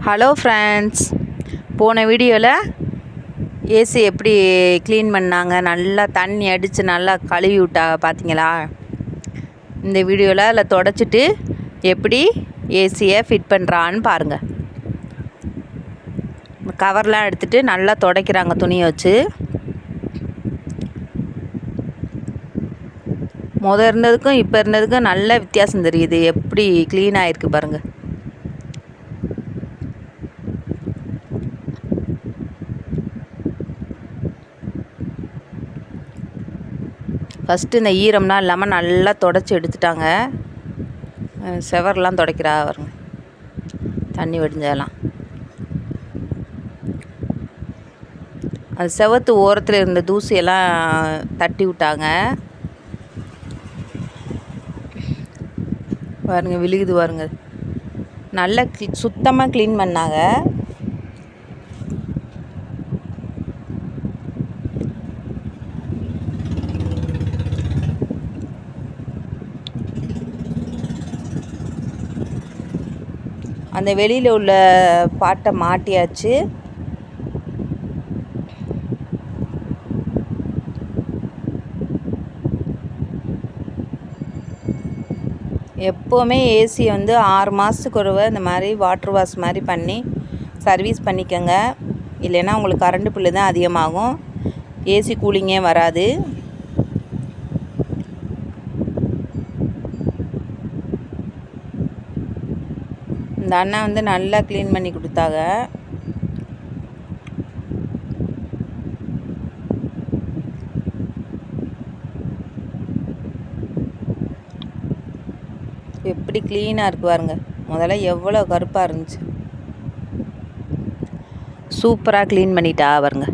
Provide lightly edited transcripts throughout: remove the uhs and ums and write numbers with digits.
Hello friends, போன வீடியோவில் AC எப்படி க்ளீன் பண்ணாங்க, நல்லா தண்ணி அடித்து நல்லா கழுவி விட்டா பார்த்தீங்களா? இந்த வீடியோவில் அதில் தொடச்சிட்டு எப்படி ஏசியை ஃபிட் பண்ணுறான்னு பாருங்கள். கவர்லாம் எடுத்துகிட்டு நல்லா துடைக்கிறாங்க துணியை வச்சு. இருந்ததுக்கும் இப்போ இருந்ததுக்கும் நல்ல வித்தியாசம் தெரியுது. எப்படி க்ளீன் ஆகிருக்கு பாருங்கள். ஃபஸ்ட்டு இந்த ஈரம்லாம் இல்லாமல் நல்லா தொடச்சி எடுத்துட்டாங்க. செவர்லாம் துடைக்கிறா பாருங்க, தண்ணி வடிஞ்சதெல்லாம். அது செவத்து ஓரத்தில் இருந்த தூசியெல்லாம் தட்டி விட்டாங்க பாருங்க, விழுகுது பாருங்க. நல்லா சுத்தமாக க்ளீன் பண்ணாங்க. அந்த வெளியில் உள்ள பாட்டை மாட்டியாச்சு. எப்போவுமே ஏசி வந்து 6 மாதத்துக்கு ஒருவை இந்த மாதிரி வாட்ரு வாஷ் மாதிரி பண்ணி சர்வீஸ் பண்ணிக்கோங்க. இல்லைன்னா உங்களுக்கு கரண்ட் பில்லு தான் அதிகமாகும், ஏசி கூலிங்கே வராது. இந்த அண்ணா வந்து நல்லா க்ளீன் பண்ணி கொடுத்தாங்க. எப்படி க்ளீனாக இருக்கு பாருங்க. முதல்ல எவ்வளோ கருப்பாக இருந்துச்சு, சூப்பராக க்ளீன் பண்ணிட்டா பாருங்க.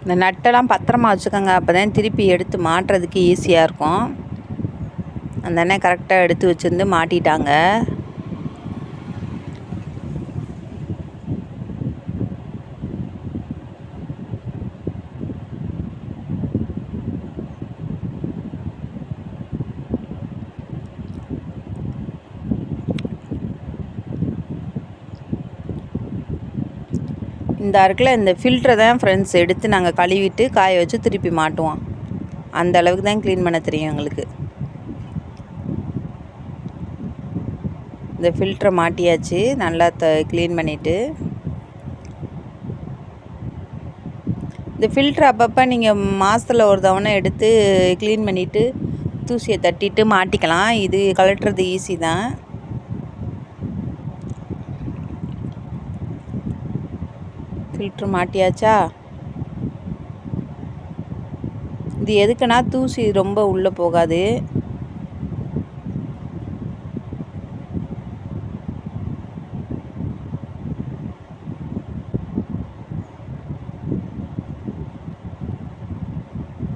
இந்த நட்டெல்லாம் பத்திரமா வச்சுக்கோங்க, அப்போ தான் திருப்பி எடுத்து மாட்டுறதுக்கு ஈஸியாக இருக்கும். அந்த அண்ணன் கரெக்டாக எடுத்து வச்சுருந்து மாட்டிட்டாங்க. இந்த இருக்குல்ல, இந்த ஃபில்டரை தான் ஃப்ரெண்ட்ஸ் எடுத்து நாங்கள் கழுவிட்டு காய வச்சு திருப்பி மாட்டுவோம். அந்த அளவுக்கு தான் க்ளீன் பண்ண தெரியும் எங்களுக்கு. இந்த ஃபில்டரை மாட்டியாச்சு, நல்லா க்ளீன் பண்ணிவிட்டு. இந்த ஃபில்ட்ரு அப்பப்போ நீங்கள் மாதத்தில் ஒரு தவணை எடுத்து க்ளீன் பண்ணிவிட்டு தூசியை தட்டிட்டு மாட்டிக்கலாம். இது கலட்டுறது ஈஸி தான். ஃபில்ட்ரு மாட்டியாச்சா? இது எதுக்குன்னா தூசி ரொம்ப உள்ளே போகாது.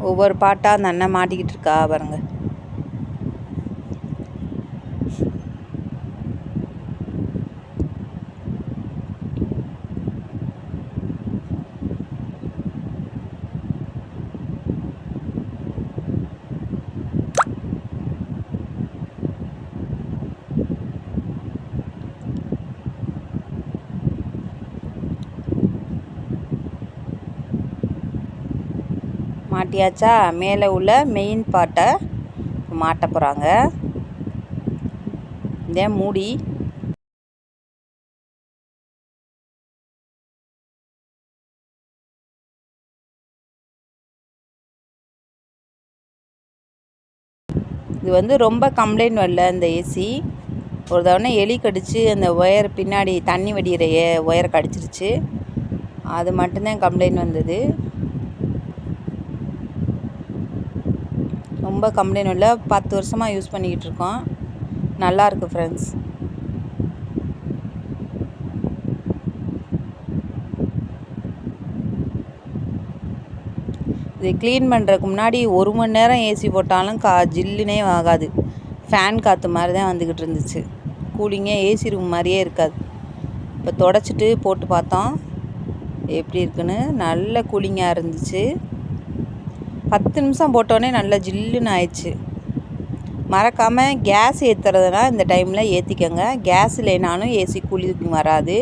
ஒவ்வொரு பாட்டாக அந்த அண்ணன் மாட்டிக்கிட்டு இருக்கா பாருங்க. மாட்டியாச்சா? மேலே உள்ள மெயின் பார்ட்டை மாட்ட போகிறாங்க. இதே மூடி. இது வந்து ரொம்ப கம்ப்ளைண்ட் வரல இந்த ஏசி. ஒரு தவணை எலி கடிச்சு அந்த ஒயர் பின்னாடி தண்ணி வடிகிற ஒயரை கடிச்சிருச்சு. அது மட்டும்தான் கம்ப்ளைண்ட் வந்தது. ரொம்ப கம்ப்ளைண்ட் இல்லை. 10 வருஷமாக யூஸ் பண்ணிக்கிட்டு இருக்கோம். நல்லாயிருக்கு ஃப்ரெண்ட்ஸ். இது க்ளீன் பண்ணுறதுக்கு முன்னாடி 1 மணி நேரம் ஏசி போட்டாலும் ஜில்லுனே ஆகாது. ஃபேன் காற்று மாதிரி தான் வந்துக்கிட்டு இருந்துச்சு. கூலிங்கே ஏசி ரூம் மாதிரியே இருக்காது. இப்போ தொடச்சிட்டு போட்டு பார்த்தோம் எப்படி இருக்குன்னு. நல்ல கூலிங்காக இருந்துச்சு. 10 நிமிஷம் போட்டோடனே நல்லா ஜில்லுன்னு ஆயிடுச்சு. மறக்காமல் கேஸ் ஏற்றுறதுனா இந்த டைமில் ஏற்றிக்கங்க. கேஸ் இல்லைனாலும் ஏசி கூலிங் வராது.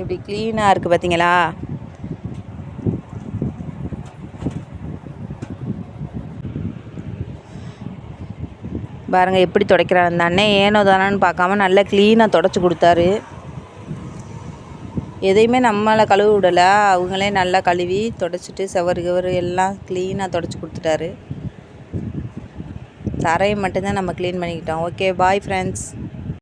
எப்படி க்ளீனாக இருக்குது பார்த்தீங்களா? பாருங்கள் எப்படி துடைக்கிறார் அந்த அண்ணன். ஏனோ தானோன்னு பார்க்காம நல்லா க்ளீனாக துடைச்சி கொடுத்தாரு. எதையுமே நம்மளை கழுவி விடலை, அவங்களே நல்லா கழுவி துடைச்சிட்டு செவரு எல்லாம் க்ளீனாக துடைச்சி கொடுத்துட்டாரு. தரையை மட்டும்தான் நம்ம க்ளீன் பண்ணிக்கிட்டோம். Okay, bye friends.